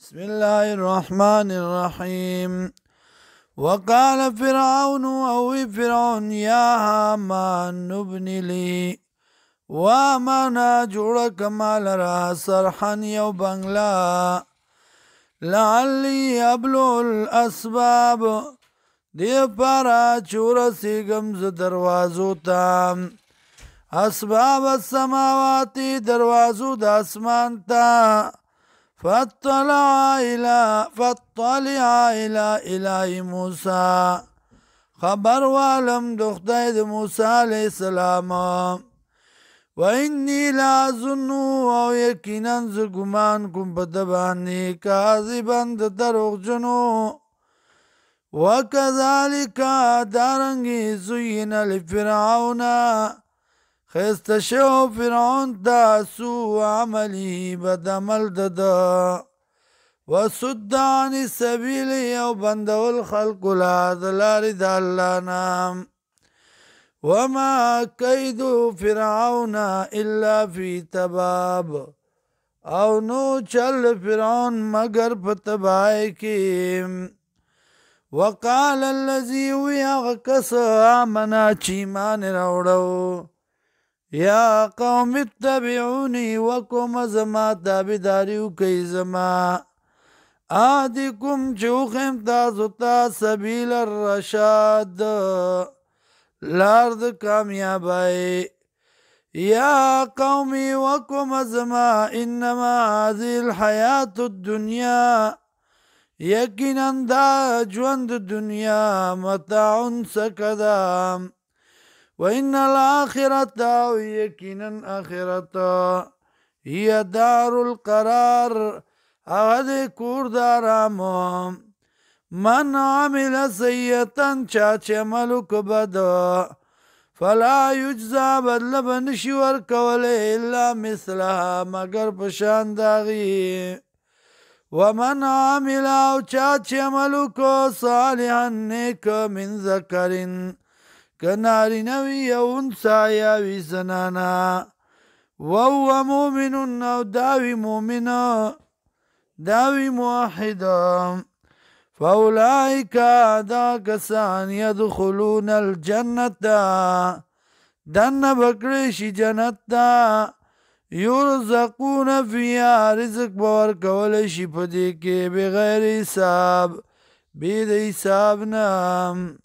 بسم الله الرحمن الرحيم وقال فرعون او فرعون يا هامان ابن لي وامانا جوړ کمال را سرحن یو بنگلا لعلی ابلو الاسباب دی پارا چور سیگم ز دروازو تام اسباب السماواتی دروازو د اسمان تا فاطلع الى اله موسی خبر والم د خدای د موسی علیہ السلام و انی لاظن او یقینا ز ګمان کوم په د باندې کاذبا د دروغجنو وکذالک دارنګي زین لفرعون خست شو فرعون دا سو عملی بد عمل دد وصد عن السبیل او بندول خلق لا دلار د الله نام وما کید فرعون الا فی تباب او نو چل فرعون مگر په تباہی کې وقال الذي ويغكس آمنا چیمان راوړو یا قوم اتبعونی وکم زما تابداریو کئی زما آدکم چوخم تاسو تا سبیل الرشاد لارد کامیابائی یا قومی وکم زما انما هذه الحیات الدنیا یقینا دا ژوند دنیا متاع سکدام وإن الآخرة يقينا آخرة هي دار القرار أغد کور دارام من عمل سيئة چاچ عملو کبد فلا يجزى بدل بنشي ورکوله إلا مثلها مگر پشان داغي ومن عمل او چاچ عملو کو صالحا نیک من ذکرین کناری نوی یا انسا یا وی زنانا وهو مومن او داوی مومن داوی موحد فاولائک دا کسان یدخلون الجنت دن بکرشی جنت دا یرزقون فیها رزق باور کولشی پدی که بغیر حساب بید حساب نام